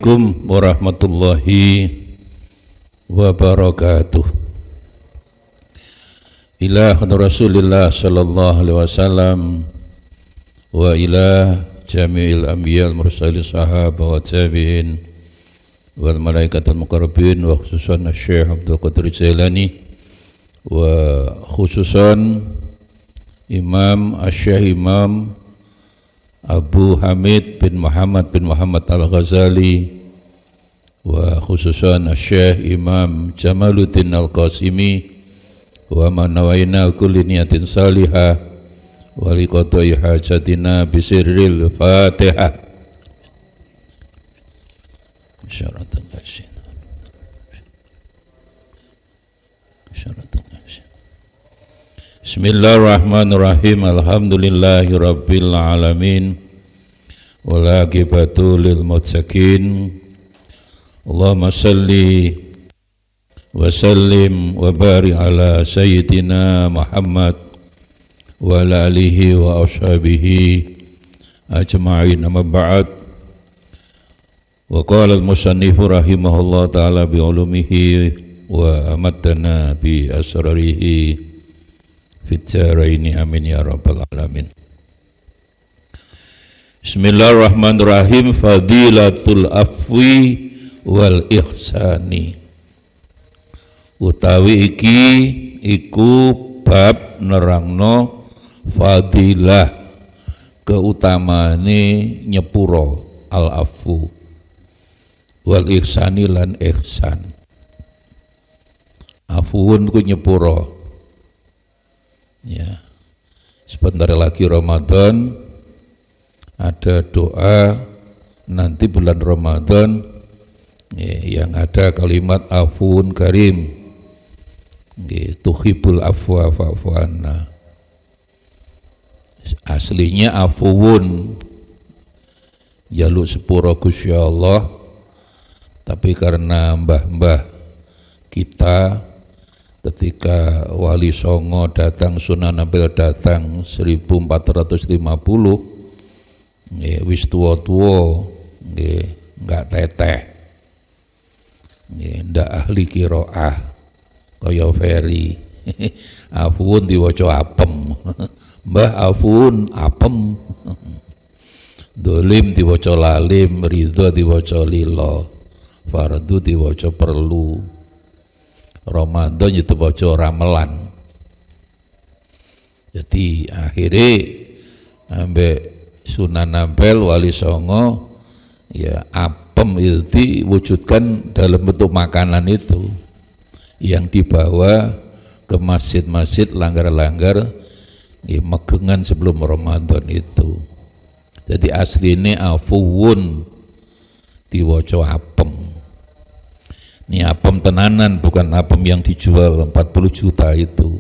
Assalamualaikum warahmatullahi wabarakatuh. Ila Rasulillah sallallahu alaihi wasallam wa ila jami'il anbiya'il mursalin sahabah wa tabi'in wal malaikatul muqarrabin wa khususan Syekh Abdul Qadir Jailani wa khususan Imam Asy-Syaikh Imam Abu Hamid bin Muhammad Al-Ghazali wa khususan Syekh Imam Jamaluddin Al-Qasimi wa manawaina kulli niyatin salihah wa liqadai hajatina bisirril Fatihah. Syaratan kasih. Bismillahirrahmanirrahim. Alhamdulillahi rabbil alamin. Wal aqibatu lil muttaqin. Allahumma salli wa sallim wa barik ala sayyidina Muhammad wa ala alihi wa ashabihi ajma'in. Amma ba'd. Wa qala al-musannifu rahimahullah ta'ala bi ulumihi wa amatana bi asrarihi fit dharaini amin ya rabbal alamin. Bismillahirrahmanirrahim. Fadilatul afwi wal ihsani. Utawi iki iku bab nerangno fadilah keutamane nyepuro al afu wal ihsani lan ihsan. Afuun ku nyepuro. Ya, sebentar lagi Ramadan, ada doa nanti bulan Ramadan ya, yang ada kalimat afun karim, ya, tuhibul afwa fa'fu anna. Aslinya afuun jaluk sepuro Gusti Allah, tapi karena mbah-mbah kita ketika Wali Songo datang, Sunan Ampel datang 1450, wis tua-tua, nggak teteh, ndak ahli kiroah, kaya Ferry, afun diwaca apem, mbah afun apem, dolim diwaca lalim, ridho diwaca lilo, fardu diwaca perlu. Ramadan itu baca ramelan. Jadi akhirnya ambek Sunan Ampel Wali Songo ya apem itu diwujudkan dalam bentuk makanan itu yang dibawa ke masjid-masjid langgar-langgar ya, megengan sebelum Ramadan itu. Jadi aslinya afuwun diwaca apem. Ini apem tenanan, bukan apem yang dijual 40 juta itu.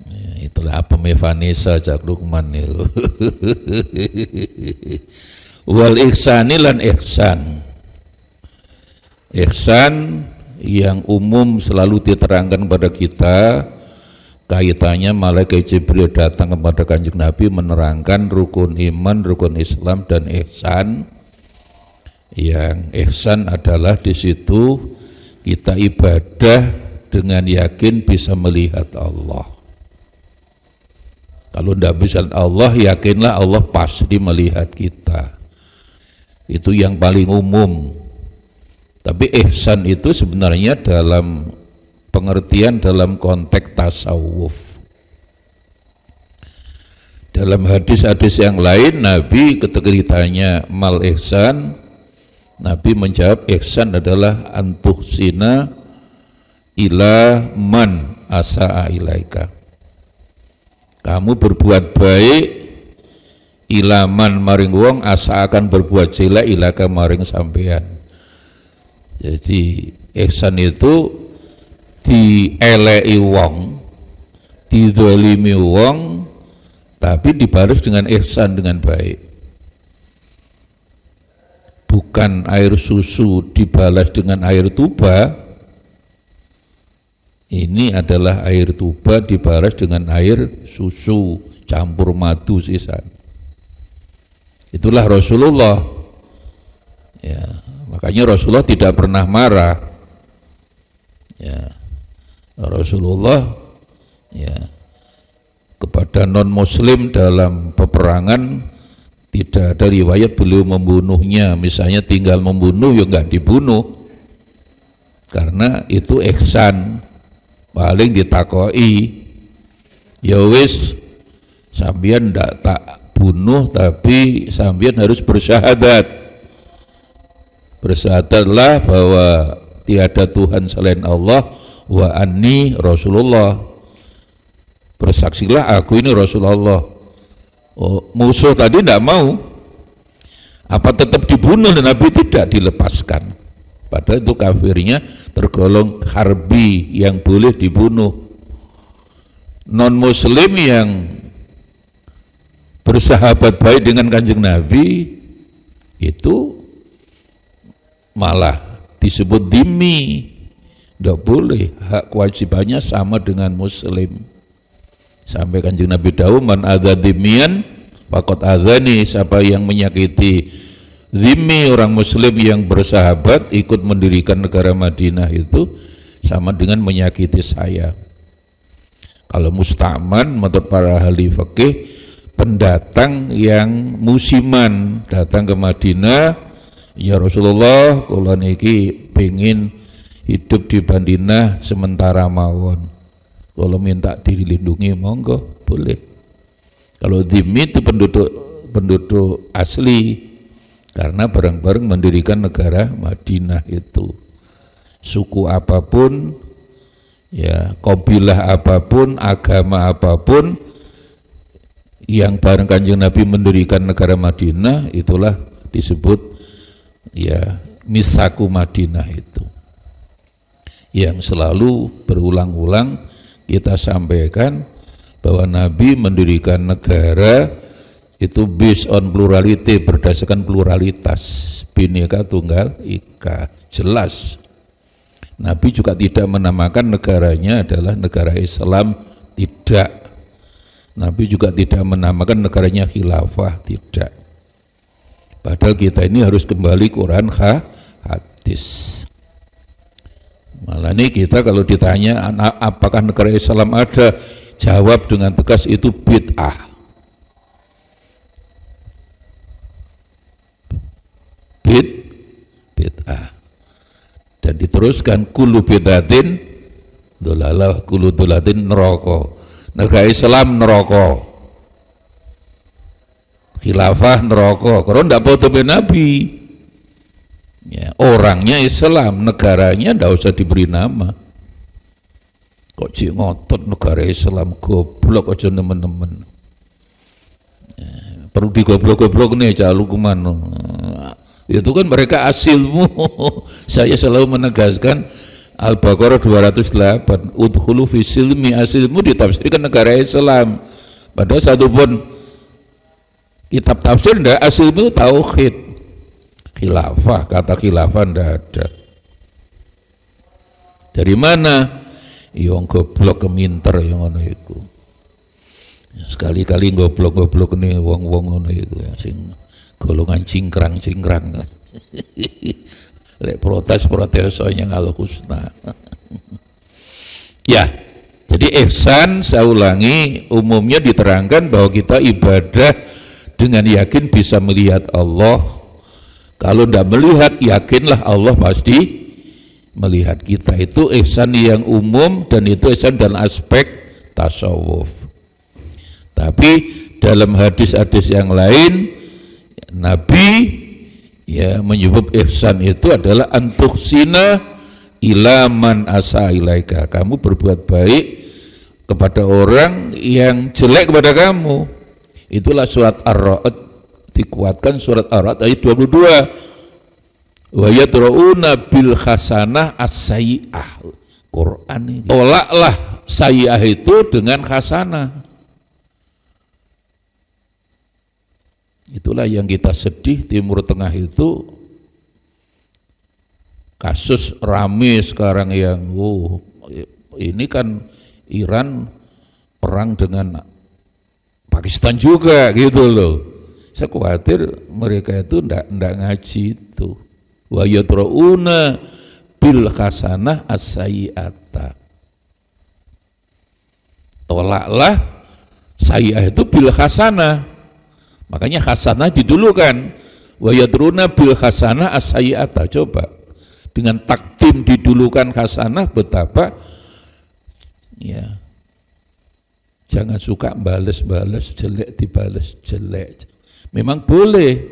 Ya, itulah apem Vanessa Cak Lukman itu. Wal ihsani lan ihsan. Ihsan yang umum selalu diterangkan kepada kita, kaitannya malaikat Jibril datang kepada Kanjeng Nabi menerangkan rukun iman, rukun Islam dan ihsan. Yang ihsan adalah di situ kita ibadah dengan yakin bisa melihat Allah. Kalau tidak bisa Allah, yakinlah Allah pasti melihat kita. Itu yang paling umum. Tapi ihsan itu sebenarnya dalam pengertian dalam konteks tasawuf. Dalam hadis-hadis yang lain Nabi ketika ditanya mal ihsan, Nabi menjawab ihsan adalah antuhsina ila man asa'a ilaika. Kamu berbuat baik ila man maring wong asa akan berbuat jelek ilaka maring sampean. Jadi ihsan itu dieleki wong, dizalimi wong, tapi dibalas dengan ihsan dengan baik. Bukan air susu dibalas dengan air tuba, ini adalah air tuba dibalas dengan air susu campur madu sisan. Itulah Rasulullah. Ya, Makanya Rasulullah tidak pernah marah. Ya, Rasulullah ya kepada non muslim dalam peperangan tidak ada riwayat beliau membunuhnya. Misalnya tinggal membunuh ya nggak dibunuh, karena itu ihsan. Paling ditakoi, ya wis sambian ndak tak bunuh, tapi sambian harus bersyahadat. Bersyahadatlah bahwa tiada Tuhan selain Allah, wa anni Rasulullah. Bersaksilah aku ini Rasulullah. Oh, musuh tadi tidak mau, apa tetap dibunuh, dan Nabi tidak dilepaskan. Padahal itu kafirnya tergolong harbi yang boleh dibunuh. Non muslim yang bersahabat baik dengan Kanjeng Nabi itu malah disebut dhimmi. Tidak boleh, hak kewajibannya sama dengan muslim. Sampai Kanjeng Nabi dawuh, man adza dhimmiyan faqad adzani, siapa yang menyakiti dhimmi, orang muslim yang bersahabat ikut mendirikan negara Madinah, itu sama dengan menyakiti saya. Kalau musta'man menurut para ahli fikih, pendatang yang musiman datang ke Madinah, ya Rasulullah kula niki pengen hidup di Madinah sementara mawon, kalau minta dilindungi monggo boleh. Kalau dhimmi itu penduduk asli, karena bareng-bareng mendirikan negara Madinah itu. Suku apapun, ya kabilah apapun, agama apapun, yang bareng Kanjeng Nabi mendirikan negara Madinah, itulah disebut ya misaku Madinah itu. Yang selalu berulang-ulang kita sampaikan bahwa Nabi mendirikan negara itu based on plurality, berdasarkan pluralitas, Bhinneka Tunggal Ika, jelas. Nabi juga tidak menamakan negaranya adalah negara Islam, tidak. Nabi juga tidak menamakan negaranya khilafah, tidak. Padahal kita ini harus kembali Quran hadis. Malah ini kita kalau ditanya apakah negara Islam ada, jawab dengan tegas itu bid'ah. Bid'ah. Dan diteruskan kullu bid'atin dolalah, kullu dolatin neraka. Negara Islam neraka, khilafah neraka, karena tidak foto Nabi ya, orangnya Islam, negaranya tidak usah diberi nama. Kok cik ngotot negara Islam, goblok aja teman-teman ya, perlu digoblok-goblok nih calu kemana. Itu kan mereka asilmu. Saya selalu menegaskan Al-Baqarah 208, udkhulu fi silmi, asilmu ditafsirkan negara Islam. Padahal satupun kitab tafsir tidak asilmu tauhid. Khilafah, kata khilafah tidak ada. Dari mana? Yang goblok keminter yang ngono iku. Sekali-kali goblok-goblok nih wong-wong ngono iku ya, sing golongan cingkrang-cingkrang. Lek protes yang al-husna. Ya, jadi ihsan saya ulangi, umumnya diterangkan bahwa kita ibadah dengan yakin bisa melihat Allah. Kalau tidak melihat, yakinlah Allah pasti melihat kita. Itu ihsan yang umum, dan itu ihsan dalam aspek tasawuf. Tapi dalam hadis-hadis yang lain, Nabi ya menyebut ihsan itu adalah antuhsina ila man asa ilaika, kamu berbuat baik kepada orang yang jelek kepada kamu. Itulah surat Ar-Ra'd, dikuatkan surat Ar-Ra'd ayat 22, wa yadrauna bil hasanah as-sayyi'ah. Quran ini tolaklah sayyi'ah itu dengan hasanah. Itulah yang kita sedih. Timur Tengah itu kasus rame sekarang yang ini kan Iran perang dengan Pakistan juga gitu loh. Saya khawatir mereka itu ndak ngaji itu. wa yadrauna bil hasanah as-sayyi'ata. Tolaklah sayyi'ah itu bil hasanah. Makanya hasanah didulukan. Wa yadruna bil hasanah as-sayyi'ata. Coba dengan takdim didulukan hasanah, betapa ya, jangan suka balas-balas jelek dibalas jelek. Memang boleh,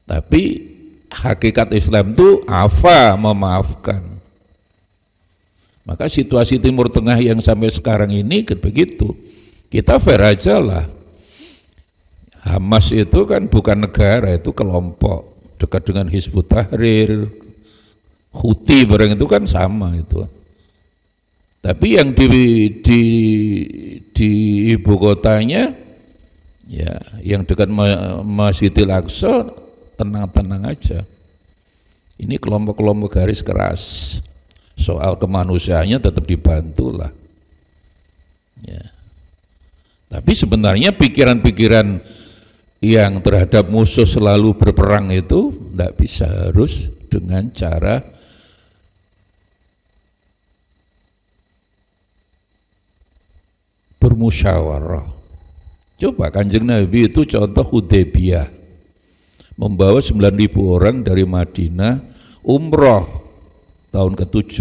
tapi hakikat Islam itu afa, memaafkan. Maka situasi Timur Tengah yang sampai sekarang ini begitu. Kita fair aja lah. Hamas itu kan bukan negara, itu kelompok dekat dengan Hizbut Tahrir, Houthi barang itu kan sama itu. Tapi yang di ibu kotanya, ya, yang dekat Masjidil Aqsa, tenang-tenang aja. Ini kelompok-kelompok garis keras. Soal kemanusiaannya tetap dibantulah. Ya. Tapi sebenarnya pikiran-pikiran yang terhadap musuh selalu berperang itu tidak bisa, harus dengan cara bermusyawarah. Coba Kanjeng Nabi itu contoh Hudaybiyah, membawa 9.000 orang dari Madinah umroh tahun ke-7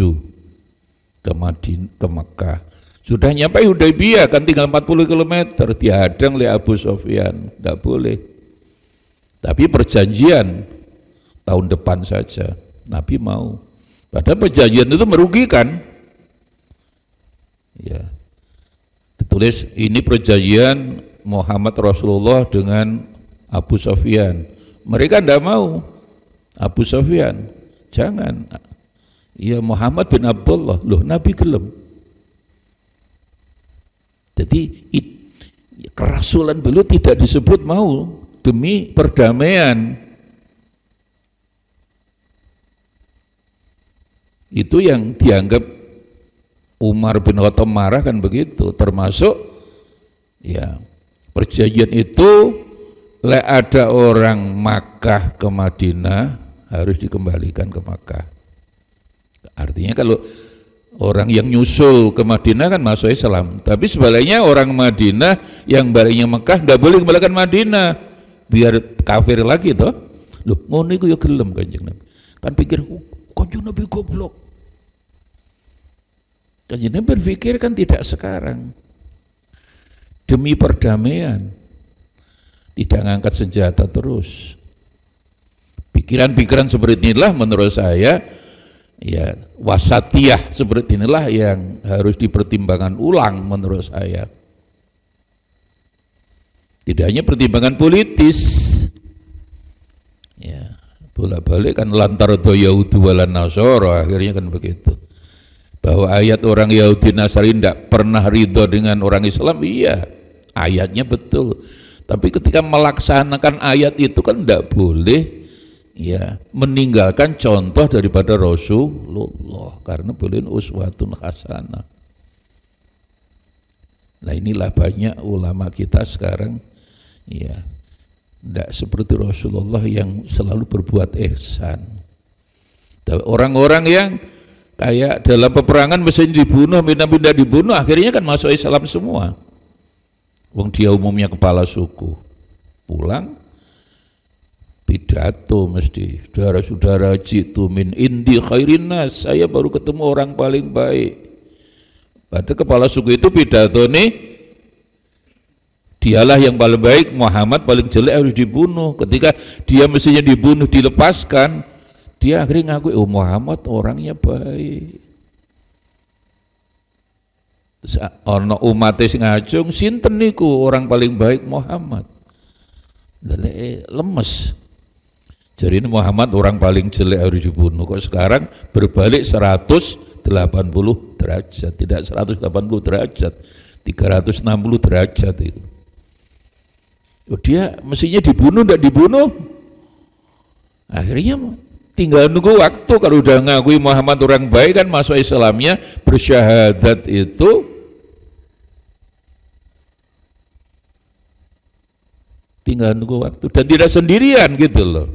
ke Mekah. Sudah nyampe Hudaybiyah kan tinggal 40 km, dihadang oleh Abu Sufyan, tidak boleh. Tapi perjanjian tahun depan saja, Nabi mau. Padahal perjanjian itu merugikan. Ya. Ditulis ini perjanjian Muhammad Rasulullah dengan Abu Sufyan. Mereka tidak mau. Abu Sufyan, jangan. Ya Muhammad bin Abdullah, loh Nabi gelem. Jadi kerasulan beliau tidak disebut mau demi perdamaian. Itu yang dianggap Umar bin Khattab marah kan begitu, termasuk ya perjanjian itu le ada orang Makkah ke Madinah harus dikembalikan ke Makkah. Artinya kalau orang yang nyusul ke Madinah kan masuk Islam, tapi sebaliknya orang Madinah yang baliknya Mekah tidak boleh kembalikan Madinah, biar kafir lagi toh. Loh, ngono iku ya gelem Kanjeng Nabi. Kan pikir Kanjeng Nabi goblok. Kanjeng Nabi berpikir kan tidak sekarang. Demi perdamaian. Tidak ngangkat senjata terus. Pikiran-pikiran seperti inilah menurut saya, ya wasatiyah seperti inilah yang harus dipertimbangkan ulang menurut saya. Tidak hanya pertimbangan politis, ya bolak-balik kan lantar do Yahudi walan Nasara, akhirnya kan begitu. Bahwa ayat orang Yahudi Nasrani tidak pernah ridho dengan orang Islam, iya ayatnya betul. Tapi ketika melaksanakan ayat itu kan tidak boleh ya meninggalkan contoh daripada Rasulullah, karena boleh uswatun hasanah. Nah inilah banyak ulama kita sekarang ya tidak seperti Rasulullah yang selalu berbuat ihsan. Orang-orang yang kayak dalam peperangan misalnya dibunuh, pindah-pindah dibunuh, akhirnya kan masuk Islam semua. Wong dia umumnya kepala suku, pulang pidato mesti, saudara-saudara, jitu min indi khairin nas, saya baru ketemu orang paling baik. Pada kepala suku itu pidato nih, dialah yang paling baik, Muhammad paling jelek harus dibunuh. Ketika dia mestinya dibunuh, dilepaskan, dia akhirnya ngaku, oh Muhammad orangnya baik. Terus ono umatnya sing ngajung, sinten niku orang paling baik Muhammad. Lemes. Jadi ini Muhammad orang paling jelek harus dibunuh. Kok sekarang berbalik 180 derajat, tidak 180 derajat, 360 derajat itu. Oh, dia mestinya dibunuh, tidak dibunuh. Akhirnya tinggal nunggu waktu. Kalau udah ngakui Muhammad orang baik kan masuk Islamnya, bersyahadat itu tinggal nunggu waktu dan tidak sendirian gitu loh.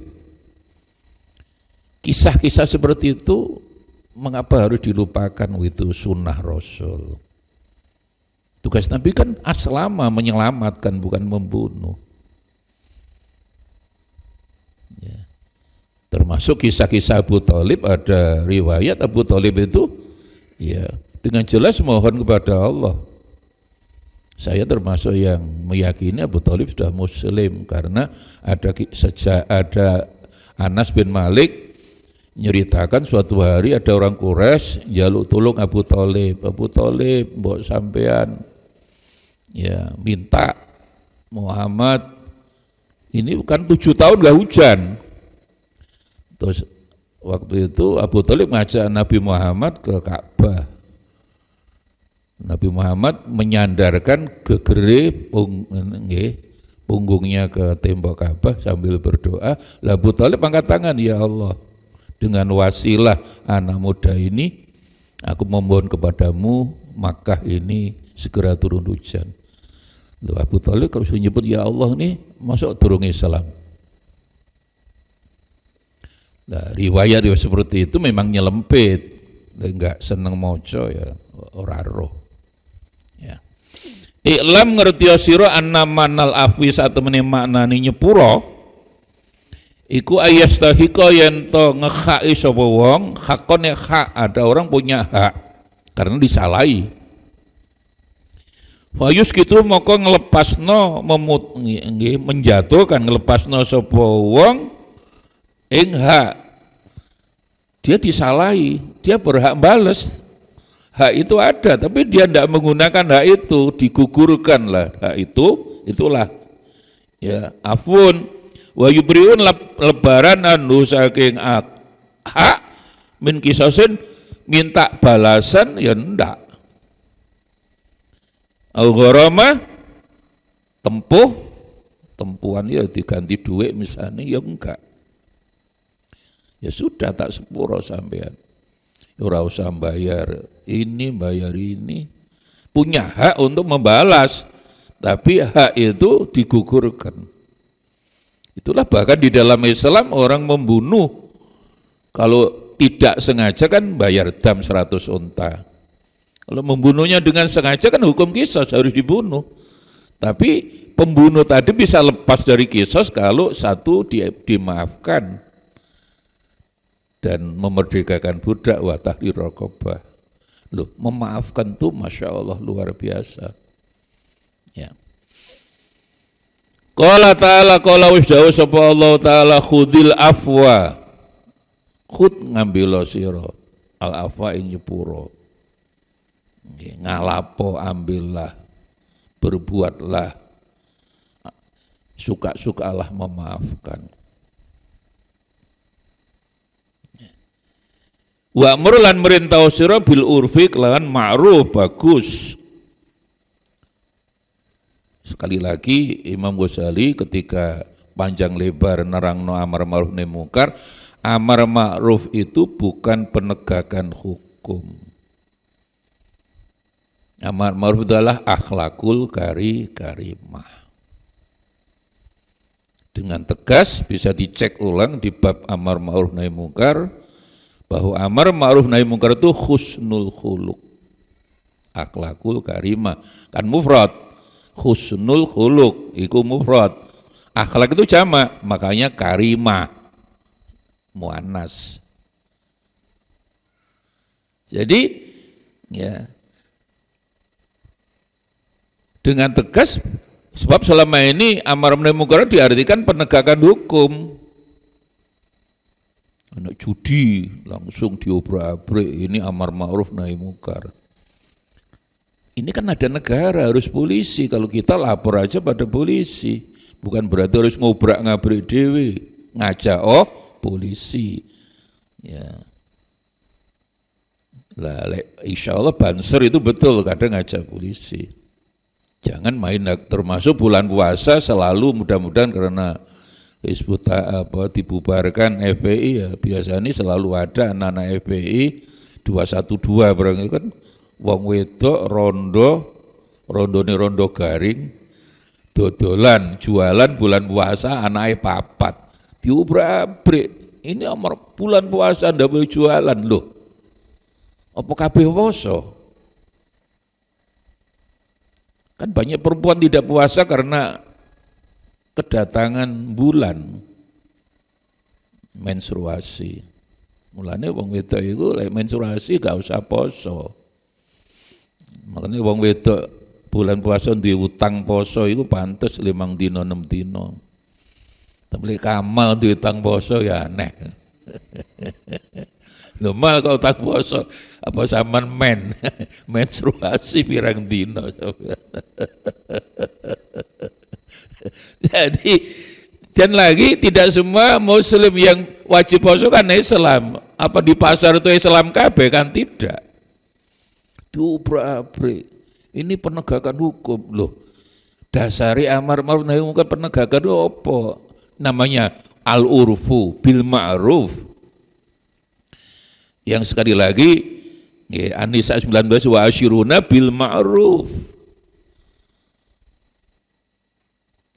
Kisah-kisah seperti itu mengapa harus dilupakan? Itu sunnah Rasul. Tugas Nabi kan aslama, menyelamatkan, bukan membunuh. Ya. Termasuk kisah-kisah Abu Thalib, ada riwayat Abu Thalib itu ya dengan jelas mohon kepada Allah. Saya termasuk yang meyakini Abu Thalib sudah muslim karena ada Anas bin Malik nyeritakan suatu hari ada orang Quraisy jaluk tolong Abu Thalib. Abu Thalib, mbok sampean ya minta Muhammad ini kan 7 tahun gak hujan. Terus waktu itu Abu Thalib ngajak Nabi Muhammad ke Ka'bah. Nabi Muhammad menyandarkan gegere punggungnya ke tembok Ka'bah sambil berdoa. Lah Abu Thalib angkat tangan, ya Allah, dengan wasilah anak muda ini aku memohon kepadamu Makkah ini segera turun hujan. Loh, Abu Thalib kalau sudah nyebut ya Allah nih masuk turun Islam. Nah, riwayat seperti itu memang nyelempit, enggak seneng moco ya ora roh. Ya. Iklam ngerti sira anna manal afwi satemene maknane nyepuro iku ayastahiqa yen to ngekhaki sapa wong hakone hak, ada orang punya hak karena disalahi. Wayus gitu moko ngelepasno menjatuhkan ngelepasno sapa wong ing hak. Dia disalahi, dia berhak bales. Hak itu ada, tapi dia tidak menggunakan hak itu, digugurkanlah hak itu, itulah ya afun wa yubriun lebaran anu saking hak min kisosin minta balasan ya ndak. Al-gharama tempuhan ya diganti duit misalnya ya enggak. Ya sudah tak sepuro sampean. Ora usah bayar ini, punya hak untuk membalas, tapi hak itu digugurkan. Itulah bahkan di dalam Islam orang membunuh kalau tidak sengaja kan bayar dam 100 unta. Kalau membunuhnya dengan sengaja kan hukum qisas harus dibunuh. Tapi pembunuh tadi bisa lepas dari qisas kalau satu dimaafkan dan memerdekakan budak wa tahrir raqabah. Loh, memaafkan tuh Masya Allah luar biasa. Ya. Qala ta'ala qala wasdahu sapa Allah ta'ala khudil afwa. Khud ngambil sira al afwa ing nyepuro. Ngalapo ambillah, berbuatlah, suka-sukalah memaafkan. Wa amr lan merintah sira bil urfi kelawan ma'ruf bagus. Sekali lagi Imam Ghazali ketika panjang lebar nerangno amar ma'ruf nahi mungkar, amar ma'ruf itu bukan penegakan hukum. Amar ma'ruf adalah akhlakul karimah. Dengan tegas bisa dicek ulang di bab amar ma'ruf nahi mungkar bahwa amar ma'ruf nahi mungkar itu husnul khuluq, akhlakul karimah, kan mufrad. Husnul khuluq itu mufrad, akhlak itu jamak, makanya karimah muannas. Jadi ya dengan tegas, sebab selama ini amar nahi mungkar diartikan penegakan hukum. Anak judi langsung diobrak-abrik, ini amar ma'ruf nahi mungkar. Ini kan ada negara, harus polisi. Kalau kita lapor aja pada polisi, bukan berarti harus ngobrak-ngabrik dewe, ngajak polisi. Ya. Lah, insya Allah Banser itu betul kadang ngajak polisi. Jangan main, termasuk bulan puasa selalu mudah-mudahan karena Hizbut dibubarkan FPI ya biasanya selalu ada anak-anak FPI 212 barang itu kan wong wedok rondo garing dodolan jualan bulan puasa anaknya papat diubrak-abrik Ini bulan puasa ndak boleh jualan loh. Apa kabeh poso? Kan banyak perempuan tidak puasa karena kedatangan bulan menstruasi. Mulane wong wedok iku lek menstruasi gak usah poso. Makanya wong wedok bulan puasa duwe utang poso iku pantes 5 dina 6 dina. Tapi kamal duwe utang poso ya aneh. Normal kalau tak poso apa zaman menstruasi pirang dino. Jadi dan lagi tidak semua muslim yang wajib poso kan Islam. Apa di pasar itu Islam kabeh kan tidak. Diubrak-abrik. Ini penegakan hukum loh. Dasari amar ma'ruf nahi munkar penegakan itu apa? Namanya al-urfu bil ma'ruf. Yang sekali lagi An-Nisa 19 wa asyiruna bil ma'ruf.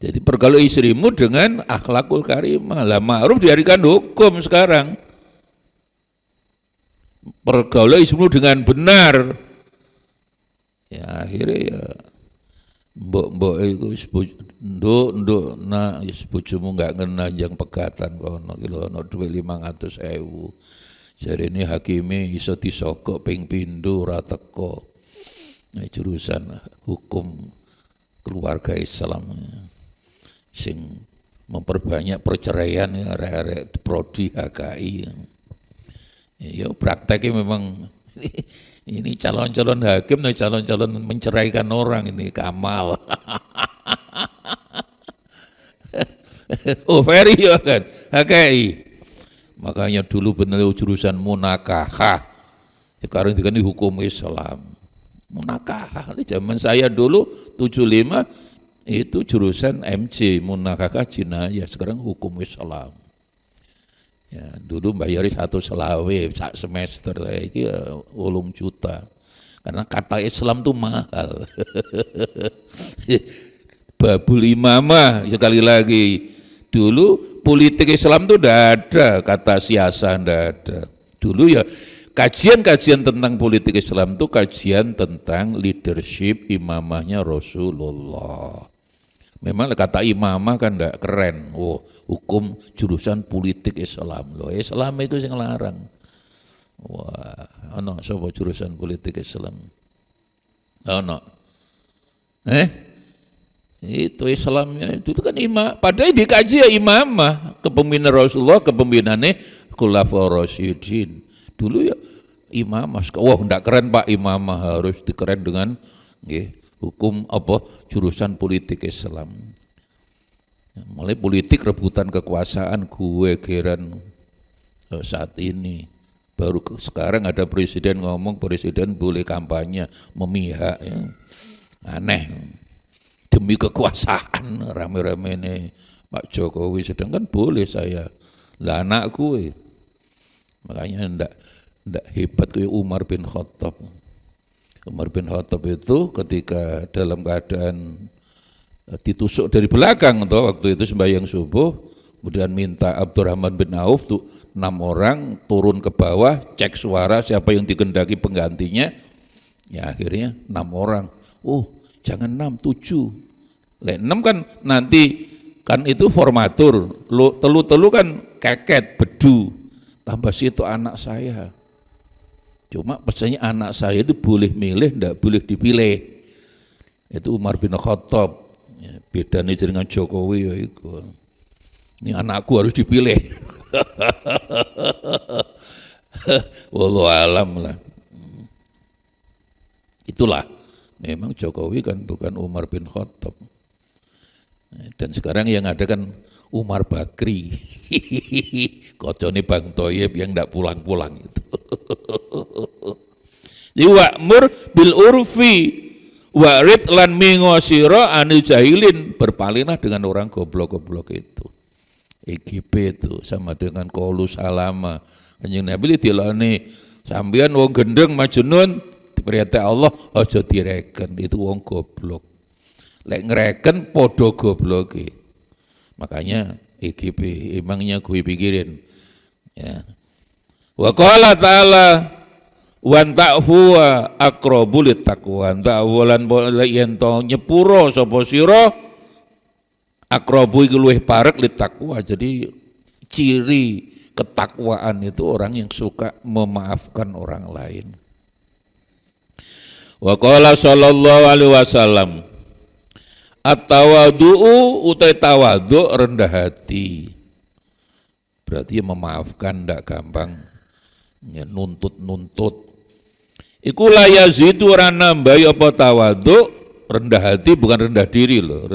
Jadi pergaul istrimu dengan akhlakul karimah. Lah ma'ruf dijadikan hukum sekarang. Pergaul istrimu dengan benar. Ya akhirnya ya mbok-mbok itu nduk nak bojomu enggak ngena jang pegatan kono ki lho ana dhuwit 500.000. Jadi ini hakimi iso disogok ping pindho ora teko. Nah, jurusan hukum keluarga Islam sing memperbanyak perceraian ya arek-arek prodi HKI. Ya prakteknya memang ini calon-calon hakim dan calon-calon menceraikan orang ini Kamal. Oh Ferry ya kan HKI. Makanya dulu benar jurusan munakahah, sekarang diganti hukum Islam. Munakahah, zaman saya dulu 75 itu jurusan MC munakahah jinayah, sekarang hukum Islam. Ya, dulu bayari 1 selawe sak semester, itu ya 8 juta. Karena kata Islam tuh mahal. Babul imamah sekali lagi. Dulu politik Islam tuh tidak ada, kata siasa tidak ada. Dulu ya kajian-kajian tentang politik Islam itu kajian tentang leadership imamahnya Rasulullah. Memang kata imamah kan tidak keren. Oh, hukum jurusan politik Islam loh. Islam itu yang larang. Wah, ono sapa jurusan politik Islam? Ono. Itu Islamnya itu kan imam, padahal dikaji ya imamah, kepemimpinan Rasulullah, kepemimpinannya Khulafaur Rasyidin. Dulu ya imamah, wah enggak keren Pak imamah, harus dikeren dengan hukum apa jurusan politik Islam. Mulai politik rebutan kekuasaan gue keren saat ini. Baru sekarang ada presiden ngomong presiden boleh kampanye memihak ya. Aneh. Demi kekuasaan rame-rame ini Pak Jokowi, sedangkan boleh saya lah anak gue. Makanya ndak hebat kayak Umar bin Khattab. Umar bin Khattab itu ketika dalam keadaan ditusuk dari belakang toh, waktu itu sembahyang subuh, kemudian minta Abdurrahman bin Auf tuh 6 orang turun ke bawah cek suara siapa yang dikehendaki penggantinya. Ya akhirnya 6 orang. Oh, jangan 6, 7. Lek 6 kan nanti kan itu formatur, telu kan keket, bedu, tambah situ anak saya. Cuma pesannya anak saya itu boleh milih, enggak boleh dipilih. Itu Umar bin Khattab. Ya, beda nih dengan Jokowi ya itu. Ini anakku harus dipilih. Wallahu alam lah. Itulah. Memang Jokowi kan bukan Umar bin Khattab. Dan sekarang yang ada kan Umar Bakri. Kocone Bang Toyib yang enggak pulang-pulang itu. Wa'mur bil urfi wa'rid lan mingosira anil jahilin, berpalinglah dengan orang goblok-goblok itu. EGP itu sama dengan qaulu salama. Kanjeng Nabi dilane sampeyan wong gendeng majnun diperintah Allah aja direken, itu wong goblok. Lek ngereken podo gobloke. Makanya EGP emangnya gue pikirin Ya. Wa qala ta'ala wan ta'fu aqrabu lit taqwa. Ta'walan yen to nyepuro sapa sira aqrabu iku luwih parek lit taqwa. Jadi ciri ketakwaan itu orang yang suka memaafkan orang lain. Wa qala sallallahu alaihi wasallam at-tawadhu'u utai tawadhu rendah hati. Berarti memaafkan ndak gampang ya, nuntut. Iku la yazidu ora nambahi apa tawadhu, rendah hati bukan rendah diri loh.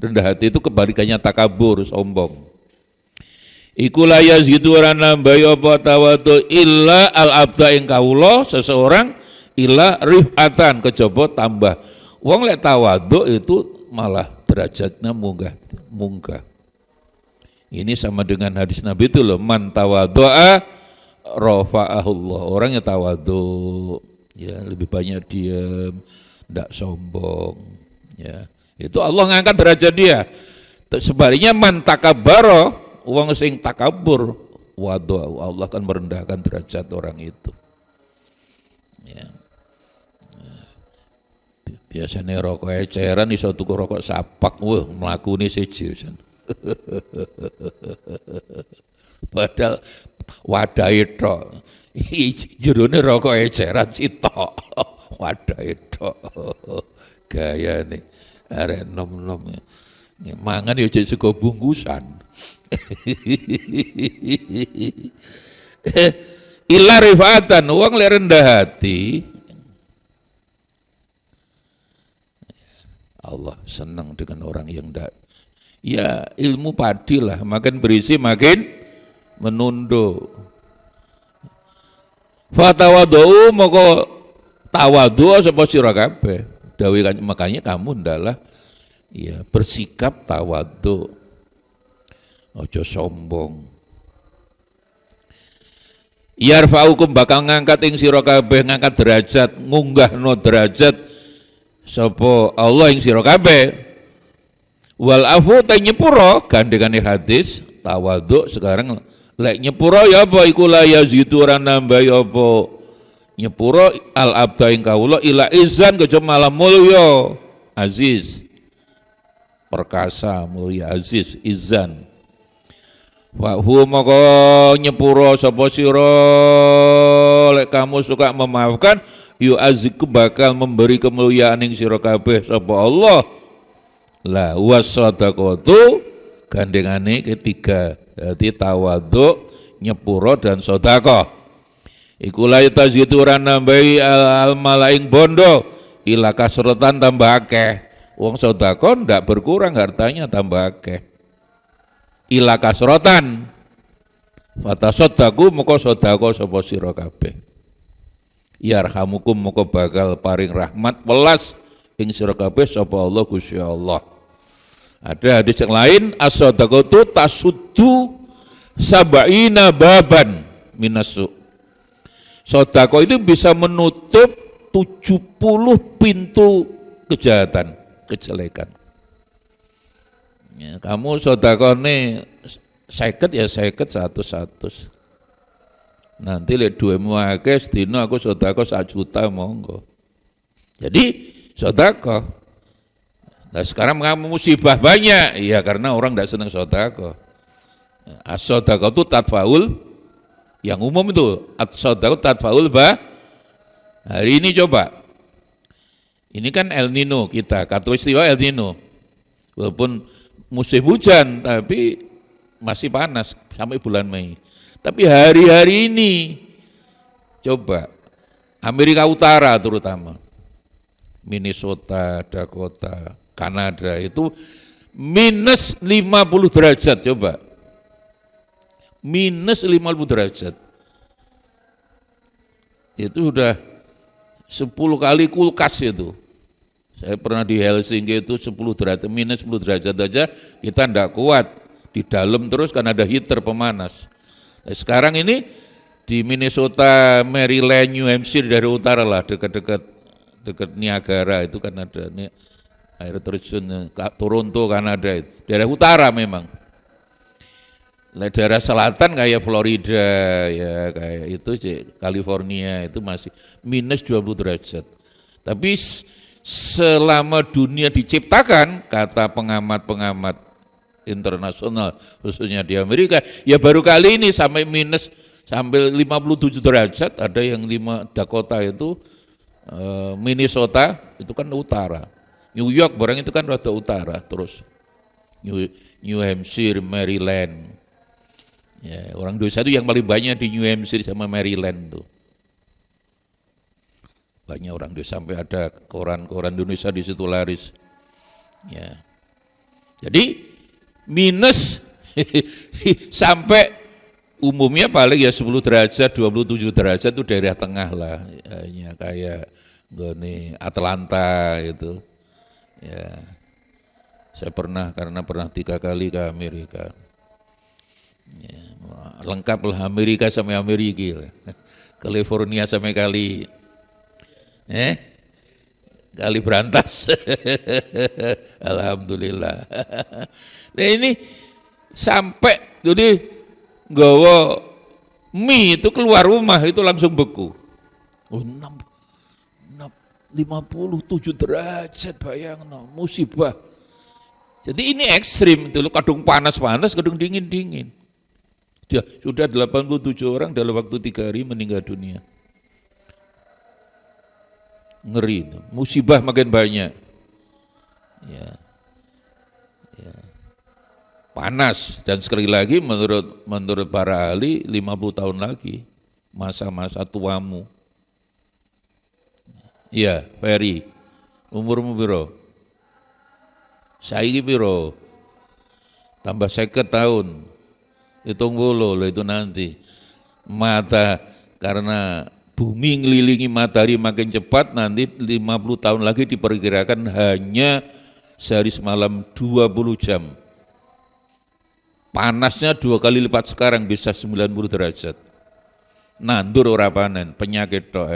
Rendah hati itu kebalikannya takabur, sombong. Iku la yazidu ora nambahi apa tawadhu illa al-abda ing kawula seseorang illa rifatan kejaba tambah. Wong lek tawadhu itu malah derajatnya munggah. Ini sama dengan hadis Nabi itu loh, man tawadhu'a rafa'ahullah. Orang yang tawadhu ya lebih banyak diam, tidak sombong ya. Itu Allah ngangkat derajat dia. Sebaliknya man takabbara, wong sing takabur, waduh Allah akan merendahkan derajat orang itu. Ya. Biasanya rokok eceran iso tuku rokok sapak, wah mlakune siji. Padahal wadah itu jerone rokok eceran sitok, wadah itu gaya nih arek nom-nom mangan ya jadi sego bungkusan. Illa rifatan, wong lek rendah hati Allah senang dengan orang yang tidak. Ya ilmu padi lah, makin berisi makin menunduk. Fatawadhu moko tawadhu sapa sira kabeh. Dawuh makanya kamu ndalah ya bersikap tawadhu. Aja sombong. Yarfa'ukum bakal ngangkat ing sira kabeh, ngangkat derajat, ngunggahno derajat sapa Allah ing sira kabeh. Wal afu ta nyepuro gandengane hadis tawadhu sekarang lek nyepuro ya apa iku la yazidu ora nambahi apa nyepuro al abda ing kawula ila izan kejaba malah mulya aziz perkasa mulya aziz izan wa hu moko nyepuro sapa sira lek kamu suka memaafkan yu azziku bakal memberi kemuliaan ing sira kabeh sapa Allah. Lah wasadaqatu gandengane ketiga, jadi tawadhu, nyepuro dan sedekah. Iku la tazidu ora nambahi al malaing bondo ila kasratan tambah akeh. Wong sedekah ndak berkurang hartanya tambah akeh. Ila kasratan. Fatasaddaqu moko sedekah sapa sira kabeh. Yarhamukum moko bakal paring rahmat welas ing sira kabeh sapa Allah Gusti Allah. Ada hadis yang lain, as-sadaqatu tasuddu sab'ina baban minasu. Sedekah itu bisa menutup 70 pintu kejahatan, kejelekan. Ya, kamu sedekahne 50 ya 50 100. Nanti lek duwemu akeh sedina aku sedekah 1 juta monggo. Jadi sedekah. Nah sekarang kamu musibah banyak, ya karena orang tidak senang sedekah. As-sedekah itu tadfaul, yang umum itu as-sedekah tadfaul hari ini coba. Ini kan El Nino kita, katulistiwa El Nino. Walaupun musim hujan, tapi masih panas sampai bulan Mei. Tapi hari-hari ini, coba, Amerika Utara terutama, Minnesota, Dakota, Kanada itu minus 50 derajat coba. Minus 50 derajat. Itu sudah 10 kali kulkas itu. Saya pernah di Helsinki itu 10 derajat, minus 10 derajat aja kita tidak kuat. Di dalam terus kan ada heater pemanas. Nah, sekarang ini di Minnesota, Maryland, New Hampshire dari utara lah, dekat Niagara itu kan ada air terjun, Toronto Kanada itu daerah utara memang. Daerah selatan kayak Florida ya kayak itu California itu masih minus 20 derajat. Tapi selama dunia diciptakan, kata pengamat-pengamat internasional khususnya di Amerika, ya baru kali ini sampai minus sampai 57 derajat. Ada yang 5 Dakota itu Minnesota itu kan utara. New York barang itu kan rada utara, terus New Hampshire, Maryland. Ya, orang Indonesia itu yang paling banyak di New Hampshire sama Maryland tuh. Banyak orang Indonesia, sampai ada koran-koran Indonesia di situ laris. Ya. Jadi minus sampai umumnya paling ya 10 derajat, 27 derajat itu daerah tengah lah. Ya, kayak gini Atlanta itu. Ya. Saya pernah 3 kali ke Amerika. Ya, lengkap lah Amerika sampai Amerika, California sampai kali Berantas. Alhamdulillah. Nah ini sampai jadi nggawa mie itu keluar rumah itu langsung beku. 57 derajat bayang, musibah. Jadi ini ekstrim, itu kadung panas-panas, kadung dingin-dingin. Sudah 87 orang dalam waktu 3 hari meninggal dunia. Ngeri, musibah makin banyak. Ya. Ya. Panas, dan sekali lagi menurut para ahli 50 tahun lagi, masa-masa tuamu. Iya, Ferry, umurmu piro? Saiki piro? Tambah 50 tahun. Hitung bolo itu nanti. Mata, karena bumi ngelilingi matahari makin cepat, nanti 50 tahun lagi diperkirakan hanya sehari semalam 20 jam. Panasnya 2 kali lipat sekarang, bisa 90 derajat. Nandur ora panen, penyakit tok.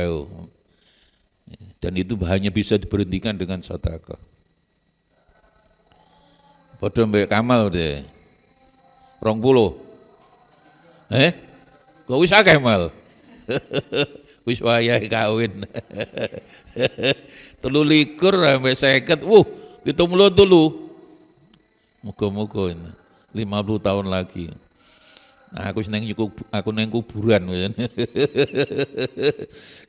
Dan itu hanya bisa diberhentikan dengan sedekah. Padha mbek Kamal deh. 20. Kok wis akeh mal. Wis wayahe kawin. 23 sampai 50. 73. Muga-muga ini 50 tahun lagi. Nah, aku neng kuburan.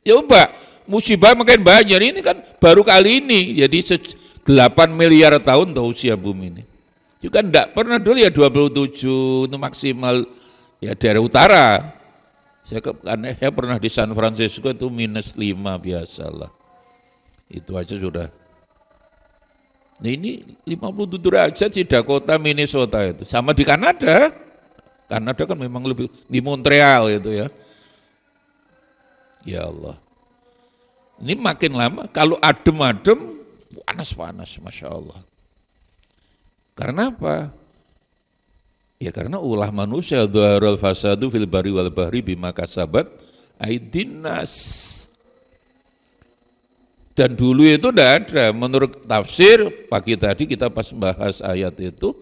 Ya Mbak, musibah makin banyak. Ini kan baru kali ini. Jadi 8 miliar tahun tuh usia bumi ini. Juga enggak pernah dulu ya 27 itu maksimal ya daerah utara. Saya pernah di San Francisco itu minus 5 biasalah. Itu aja sudah. Nah ini 57 derajat sih Dakota, Minnesota itu. Sama di Kanada. Kanada kan memang lebih, di Montreal itu ya. Ya Allah. Ini makin lama, kalau adem-adem, panas-panas, Masya Allah. Karena apa? Ya karena ulah manusia, dhaharal fasadu fil bari wal bahri bima kasabat aydin nas. Dan dulu itu tidak ada, menurut tafsir, pagi tadi kita pas bahas ayat itu,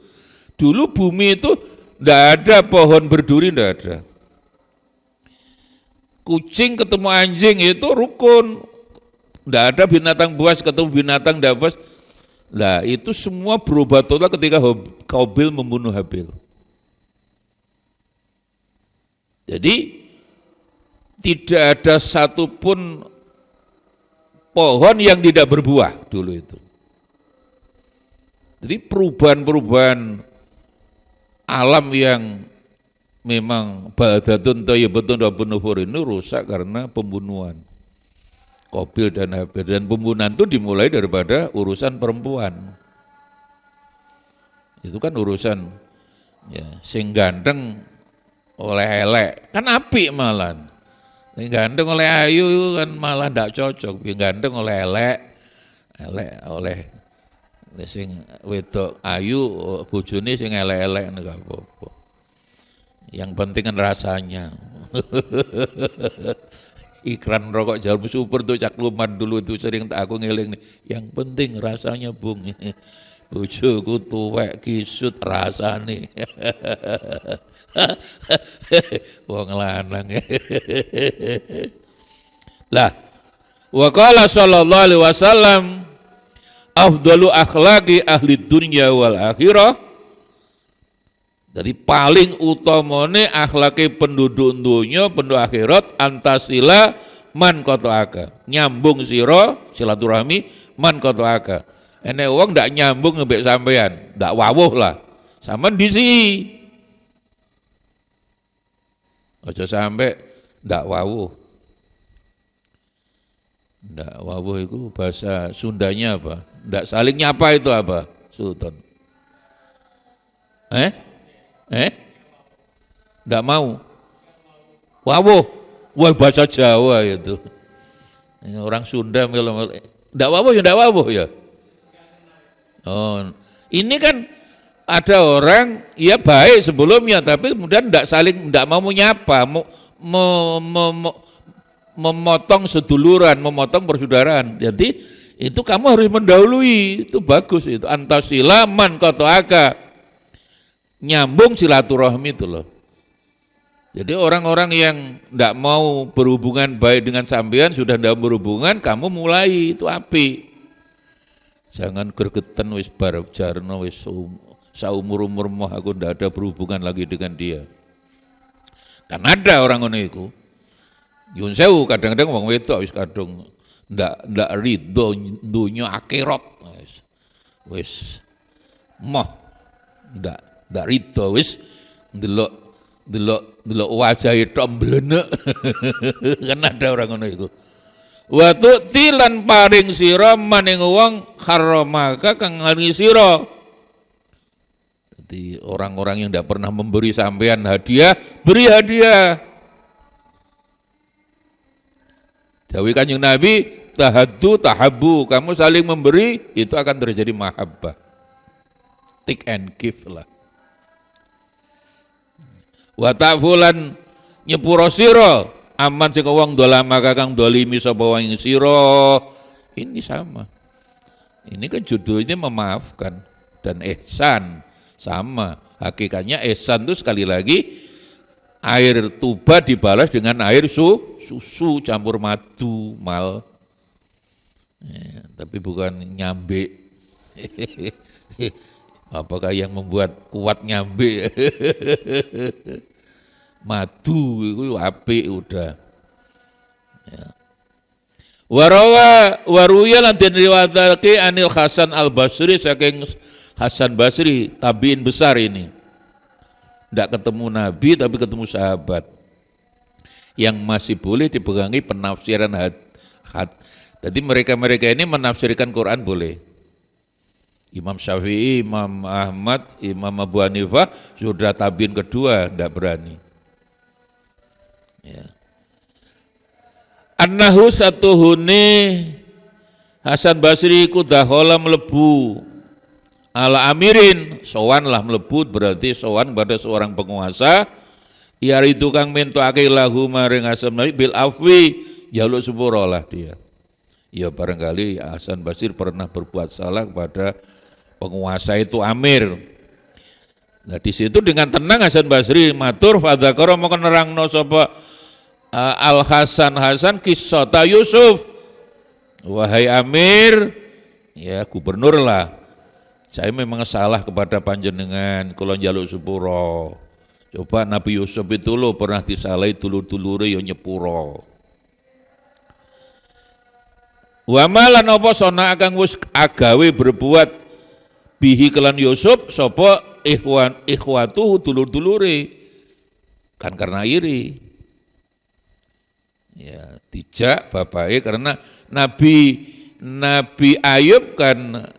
dulu bumi itu tidak ada pohon berduri, tidak ada. Kucing ketemu anjing itu rukun, tidak ada binatang buas ketemu binatang tidak buas. Nah itu semua berubah total ketika Qabil membunuh Habil. Jadi tidak ada satupun pohon yang tidak berbuah dulu itu. Jadi perubahan-perubahan alam yang memang baldatun thayyibatun rabbun nufur ini rusak karena pembunuhan Qabil dan Habil. Dan pembunuhan itu dimulai daripada urusan perempuan. Itu kan urusan ya, sing ganteng oleh elek, kan apik malah. Sing ganteng oleh ayu kan malah ndak cocok. Sing ganteng oleh elek oleh sing wedok ayu bojone sing elek-elek nek apa-apa. Yang penting kan rasanya. Iklan rokok Jarum Super tuh Cak Luman dulu itu sering tak aku ngeling nih. Yang penting rasanya Bung. Bojoku tuwek kisut rasane. Wong lanang. Lah, wa qala sallallahu alaihi wasallam afdalu akhlaqi ahli dunya wal akhirah. Jadi paling utamane akhlake penduduk dunya, penduduk akhirat antasila man qata'aka. Nyambung sira silaturahmi man qata'aka. Enek wong ndak nyambung mbek sampean, ndak wawuh lah. Sampean disi. Aja sampai ndak wawuh. Ndak wawuh itu bahasa Sundanya apa? Ndak saling nyapa itu apa? Sultan. Ndak mau. Wawuh. Wah bahasa Jawa itu. Orang Sunda ndak wawuh ya ndak wawuh ya. Oh, ini kan ada orang ya baik sebelumnya tapi kemudian ndak mau menyapa, memotong seduluran, memotong persaudaraan. Jadi itu kamu harus mendahului, itu bagus itu. Antasila man qata'aka. Nyambung silaturahmi itu loh. Jadi orang-orang yang ndak mau berhubungan baik dengan sampean sudah ndak berhubungan, kamu mulai itu api. Jangan gregetan wis barep jarno wis saumur-umur moh aku ndak ada berhubungan lagi dengan dia. Kan ada orang ngono iku. Yun sewu kadang-kadang wong wedok wis kadung ndak ridho dunya akhirat. Wis moh ndak ridho wis delok wajahe tok mblenek. Kan ada orang ngono iku. Wa tu'tilan paring sira maning wong haramaka kang ngalingi sira. Jadi orang-orang yang tidak pernah memberi sampean hadiah, beri hadiah. Dawuh Kanjeng Nabi, tahaddu tahabbu, kamu saling memberi itu akan terjadi mahabbah. Take and give lah. Wa ta'fulan nyepuro sira aman sing wong dolamaka kang dolimi sapa wong sira. Ini sama. Ini kan judulnya memaafkan dan ihsan sama. Hakikatnya ihsan itu sekali lagi air tuba dibalas dengan air susu campur madu mal. Ya, tapi bukan nyambe. Apakah yang membuat kuat nyambe? Madu itu apik udah. Ya. Waruya lan den riwayatake Anil Hasan Al Basri saking Hasan Basri tabiin besar ini. Tidak ketemu Nabi tapi ketemu sahabat yang masih boleh dipegangi penafsiran Jadi mereka ini menafsirkan Quran boleh. Imam Syafi'i, Imam Ahmad, Imam Abu Hanifah sudah tabiin kedua tidak berani. Ya. Annahu satuhune Hasan Basri ku dahola melebu ala amirin, sowan lah melebu berarti sowan pada seorang penguasa. Yari tukang mentoake lahu maring Hasan Basri bil afwi, jaluk sepuro lah dia. Ya barangkali Hasan Basri pernah berbuat salah kepada penguasa itu amir. Nah di situ dengan tenang Hasan Basri matur fadzakara moko nerangno sapa Al Hasan kisota Yusuf. Wahai amir, ya gubernur lah. Saya memang salah kepada panjenengan kula njaluk sepuro. Coba Nabi Yusuf itu lo pernah disalahi dulur-dulure ya nyepuro. Wa malan apa sona kang wis agawe berbuat bihi kelan Yusuf sapa ikhwatu dulur-dulure. Kan karena iri. Ya, dijak bapaknya karena Nabi Ayub kan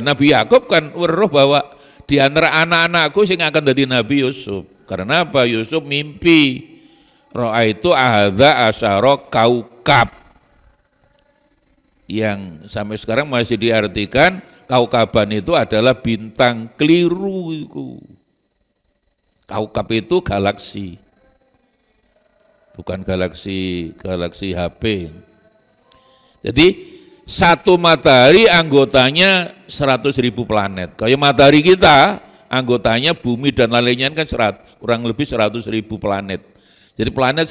Nabi Yakub kan weruh bahwa di antara anak-anakku sing akan jadi Nabi Yusuf. Karena apa? Yusuf mimpi ro'a itu ahadza asyara kaukab yang sampai sekarang masih diartikan kaukaban itu adalah bintang keliru itu. Kaukab itu galaksi. Bukan galaksi HP. Jadi satu matahari anggotanya 100.000 planet. Kayak matahari kita anggotanya bumi dan lainnya kan kurang lebih 100.000 planet. Jadi planet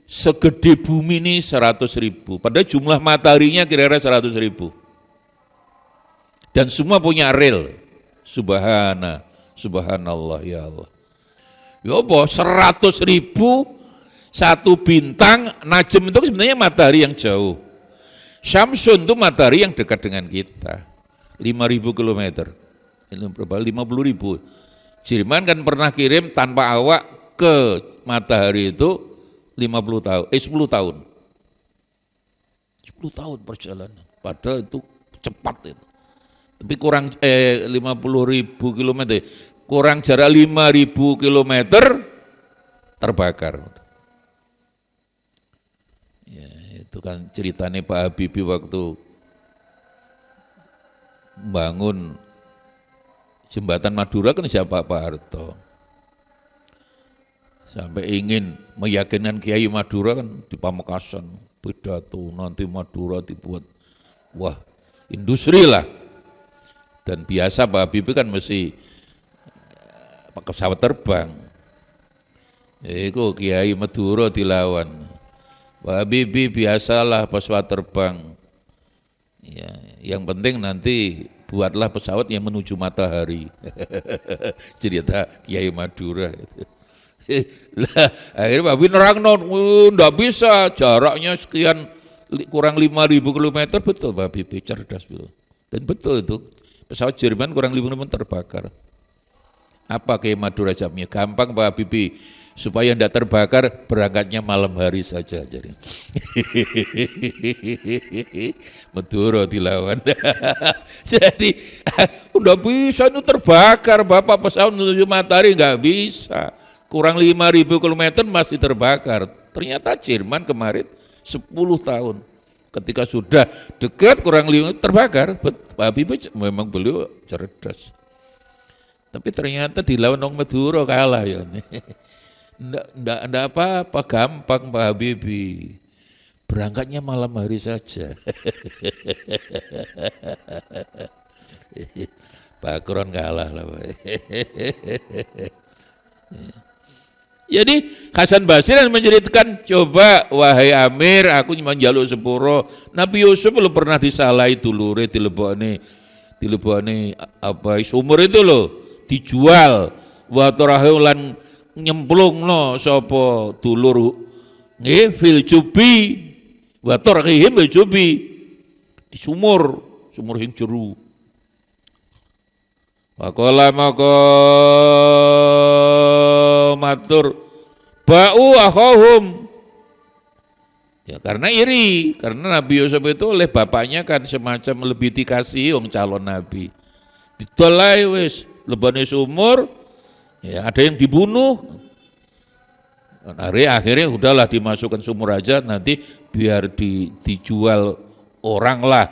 segede bumi ini 100.000. Padahal jumlah mataharinya kira-kira 100.000. Dan semua punya rel. Subhanallah ya Allah. Ya apa? 100.000 satu bintang, Najm itu sebenarnya matahari yang jauh. Syamsun itu matahari yang dekat dengan kita. 5.000 kilometer. Ini berapa? 50.000. Jerman kan pernah kirim tanpa awak ke matahari itu 10 tahun. 10 tahun perjalanan. Padahal itu cepat itu. Tapi kurang 50.000 kilometer. Kurang jarak 5.000 kilometer terbakar. Ya, itu kan ceritanya Pak Habibie waktu membangun jembatan Madura kan siapa Pak Harto. Sampai ingin meyakinkan Kiai Madura kan di Pamekasan, pidato nanti Madura dibuat, wah industri lah. Dan biasa Pak Habibie kan mesti pakai pesawat terbang. Itu Kiai Madura dilawan. Pak Habibie biasalah pesawat terbang. Ya, yang penting nanti buatlah pesawat yang menuju matahari. Cerita Kiai Madura itu. Lah, akhirnya Pak Habibie nerang enggak bisa, jaraknya sekian kurang 5.000 kilometer, betul Pak Habibie, cerdas betul. Dan betul itu, pesawat Jerman kurang 5.000 kilometer terbakar. Apa Kiai Madura jamnya? Gampang Pak Habibie, supaya tidak terbakar berangkatnya malam hari saja. Jadi Madura dilawan. Jadi udah bisa itu terbakar, Bapak pesawat menuju matahari nggak bisa. Kurang 5.000 kilometer masih terbakar. Ternyata Jerman kemarin 10 tahun. Ketika sudah dekat kurang 5 terbakar. Pak Habibie memang beliau cerdas. Tapi ternyata dilawan orang Madura kalah ya. Nggak apa-apa, gampang Pak Habibie. Berangkatnya malam hari saja. Pak Kron kalah lah. Jadi Hasan Basri menceritakan, coba wahai Amir, aku menjaluk sepuro. Nabi Yusuf belum pernah disalahi dulure dilebokne apa sumur itu loh, dijual. Wa tarahulan nyemplungno sapa dulur nggih fil jubi wa tarhihim bil jubi di sumur sing jeru. Waqala maka matur ba'u akhahum. Ya karena iri, karena Nabi Yusuf itu oleh bapaknya kan semacam lebih dikasih wong calon nabi. Ditolai wis lebane sumur, ya ada yang dibunuh. Akhirnya udahlah dimasukkan sumur aja, nanti biar dijual orang lah.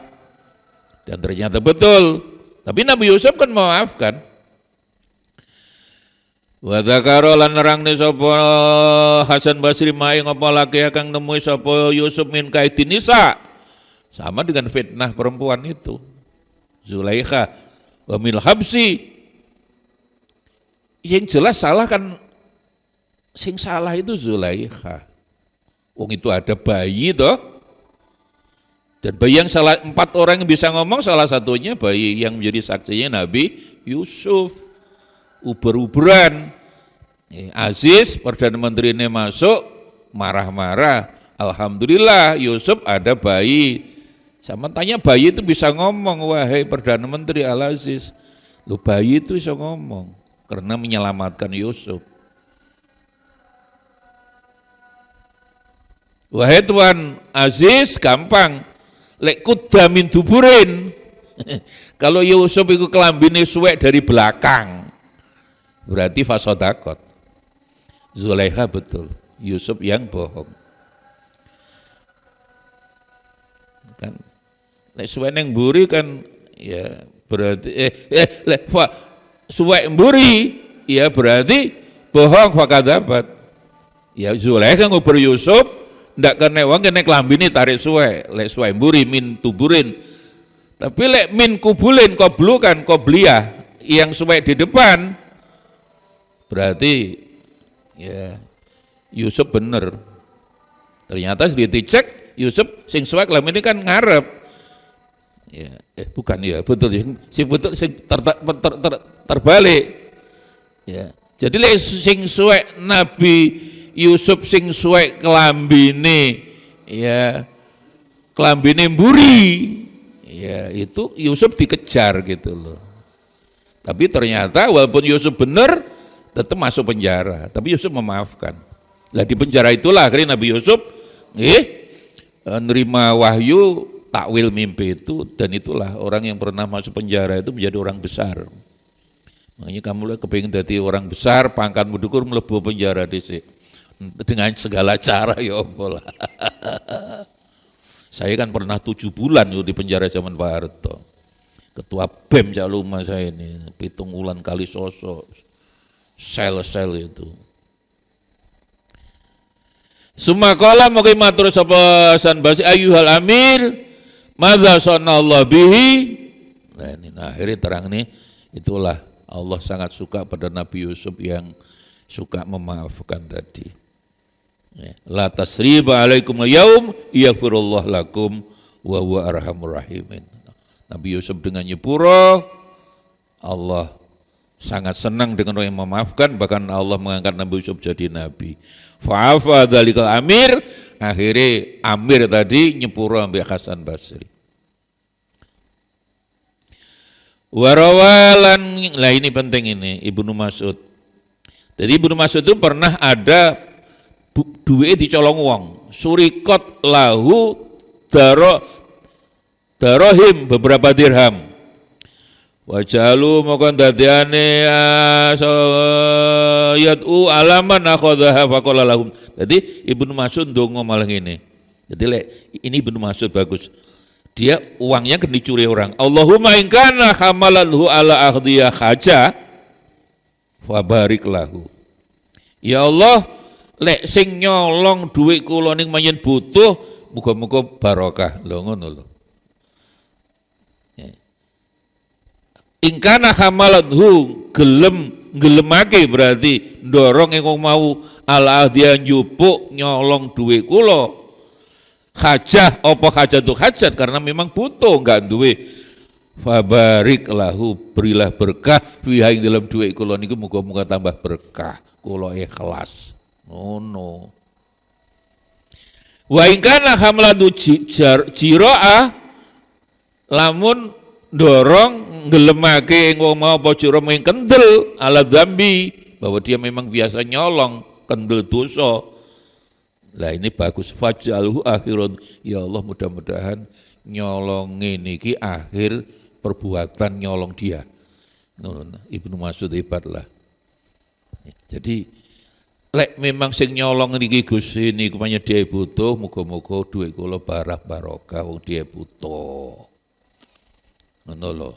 Dan ternyata betul. Tapi Nabi Yusuf kan memaafkan. Wa dzakara lan nerangne sapa Hasan Basri mae ngapa laki kang nemu sapa Yusuf min kaidin nisa. Sama dengan fitnah perempuan itu. Zulaikha wa mil habsi. Yang jelas salah kan, sing salah itu Zulaikha. Wong itu ada bayi toh. Dan bayi yang salah, 4 orang yang bisa ngomong, salah satunya bayi yang menjadi saksinya Nabi Yusuf. Uber-uberan. Aziz, Perdana Menteri ini masuk, marah-marah. Alhamdulillah Yusuf ada bayi. Sama tanya bayi itu bisa ngomong, wahai Perdana Menteri Al-Aziz. Lu bayi itu bisa ngomong, karena menyelamatkan Yusuf. Wahai Tuan Aziz, gampang. Lek kudamin duburin. Kalau Yusuf itu kelambine suwek dari belakang, berarti fasodakot. Zulaikha betul, Yusuf yang bohong. Kan, lek suwek neng buri kan, ya berarti suwek mburi, ya berarti bohong fakadabat. Ya Zulaikha ngobrol Yusuf ndak kene wong kene klambine tarik suwe, lek suwe mburi min tuburin. Tapi lek min kubulin koblukan kobliyah yang suwe di depan berarti ya Yusuf bener. Ternyata dicek Yusuf sing suwe klambine kan ngarep. Ya, bukan ya, betul sing betul sing terbalik. Ya. Jadi lek sing suwek Nabi Yusuf sing suwek kelambine ya kelambine mburi. Ya, itu Yusuf dikejar gitu loh. Tapi ternyata walaupun Yusuf benar tetap masuk penjara, tapi Yusuf memaafkan. Lah di penjara itulah akhirnya Nabi Yusuf nerima wahyu takwil mimpi itu, dan itulah orang yang pernah masuk penjara itu menjadi orang besar. Makanya kamu kepingin jadi orang besar, pangkatmu dhuwur mlebu penjara dhisik. Dengan segala cara ya Allah. Saya kan pernah 7 bulan di penjara zaman Pak Harto. Ketua BEM Cak Luma saya ini, 7 bulan kali sosok, sel-sel itu. Sumakala mungkin matur sapa Hasan Basri ayyuhal amir madza sanallahu bihi. Nah akhirnya terang nih, itulah Allah sangat suka pada Nabi Yusuf yang suka memaafkan tadi. La tasriba alaikum yaum yaghfirullah lakum wa huwa arhamur rahimin. Nabi Yusuf dengan nyepuro, Allah sangat senang dengan orang yang memaafkan, bahkan Allah mengangkat Nabi Yusuf jadi nabi. Fa'afa dzalikal amir, akhirnya amir tadi nyepuro ambil Hasan Basri. Warawalan, lah ini penting ini Ibnu Mas'ud. Jadi Ibnu Mas'ud itu pernah ada duit dicolong wong, surikot lahu darohim beberapa dirham. Wajalu mokon dadiane yad'u alaman akhadha faqala lahum. Jadi Ibnu Mas'ud ndonga malah ngene. Jadi ini Ibnu Mas'ud bagus. Dia uangnya kan dicuri orang. Allahumma in kana hamalahu ala akhdhiya haja fa barik lahu. Ya Allah, lek sing nyolong duit kula ning manyen butuh, muga-muga barokah. Lho ngono lho. Ingkana hamalathu gelemake berarti ndorong yang mau ala dia njupuk nyolong duit kula hajah apa hajat tuh hajat karena memang butuh enggak duit fabarik lahu berilah berkah fiha ing dalam duit kula niku muga-muga tambah berkah kula ikhlas ngono. Wa ingkana hamlatu jiro'ah lamun dorong ngelemake wong mau apa jura main kendel ala dzambi bahwa dia memang biasa nyolong kendel dosa. Lah ini bagus fajalhu akhirun, ya Allah mudah-mudahan nyolong niki akhir perbuatan nyolong dia. Ibnu Mas'ud hebat lah. Jadi lek memang sing nyolong niki Gusti niku panya dia butuh, muga-muga duit kula barokah wong dia butuh. Ngono lho.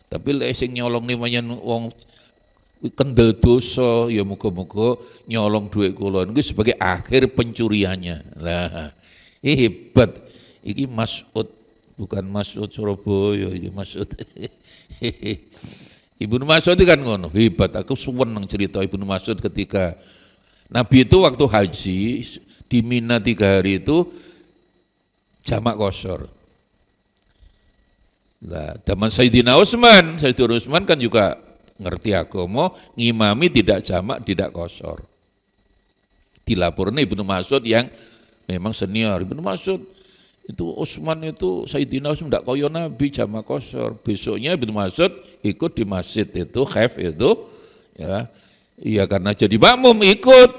Tapi lek sing nyolong ni manyen wong kendel dosa ya muga-muga nyolong duit kula niku sebagai akhir pencuriannya. Lah, hebat. Iki Mas'ud bukan Mas'ud Surabaya, iki Mas'ud. Ibnu Mas'ud kan ngono, hebat. Aku seneng cerita Ibnu Mas'ud ketika Nabi itu waktu haji di Mina 3 hari itu jamak qashar. Lah, zaman Sayyidina Utsman kan juga ngerti agama, ngimami tidak jamak, tidak qashar. Dilaporkan Ibnu Mas'ud yang memang senior. Ibnu Mas'ud itu Utsman itu Sayyidina Utsman tidak kaya Nabi jamak qashar. Besoknya Ibnu Mas'ud ikut di masjid itu, khaf itu, ya, iya karena jadi makmum ikut.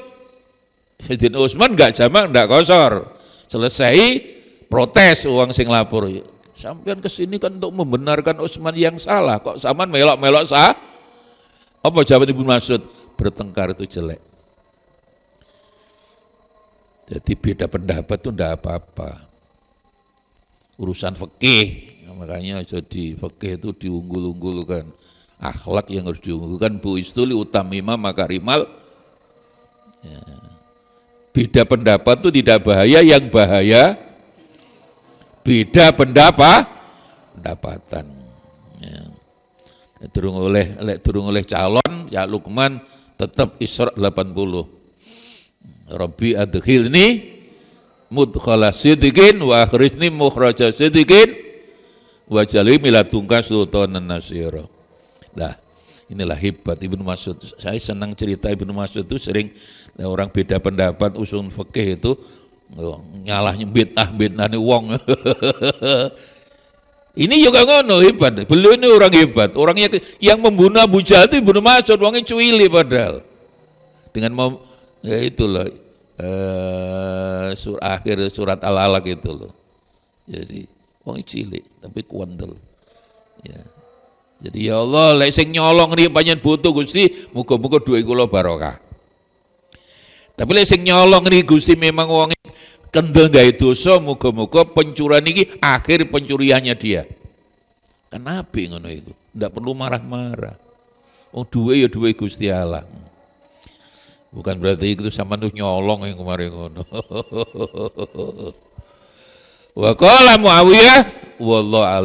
Sayyidina Utsman enggak jamak, enggak qashar. Selesai protes uang sing lapor. Sampean kesini kan untuk membenarkan Utsman yang salah, kok sampean melok-melok sah? Apa jawab Ibnu Mas'ud? Bertengkar itu jelek. Jadi beda pendapat itu enggak apa-apa. Urusan fikih, makanya jadi fikih itu diunggul-unggulkan. Akhlak yang harus diunggulkan, bu istuli utamima makarimal. Ya. Beda pendapat itu tidak bahaya, yang bahaya beda pendapatan. Ya. Durung oleh calon, ya Luqman tetap Isra 80. Rabbi adkhilni mudkhala sidqin wa akhrijni mukhraja sidqin waj'alni min ladunka sultanan nasira. Lah, inilah hebat Ibnu Mas'ud. Saya senang cerita Ibnu Mas'ud itu sering orang beda pendapat usul fikih itu nyalahnya bid'ah nih wong. Ini juga ngono hebat. Beliau ini orang hebat. Orang yang membunuh Abu Jahal itu Ibnu Mas'ud, wongnya cuili padahal. Dengan mau ya itulah akhir surat Al-Alaq itu loh. Jadi wong cilik tapi kuandel. Ya. Jadi ya Allah, lek sing nyolong niki panjenengan butuh Gusti, muga-muga duwe kula barokah. Tapi lek sing nyolong niki Gusti memang wong kendel gawe dosa, muga-muga pencurian ini akhir pencuriannya dia. Kenapa ngono iku? Ndak perlu marah-marah. Oh duwe ya duwe Gusti Allah. Bukan berarti itu sama tuh nyolong yang kemarin ngono. Wa qala Muawiyah wallahu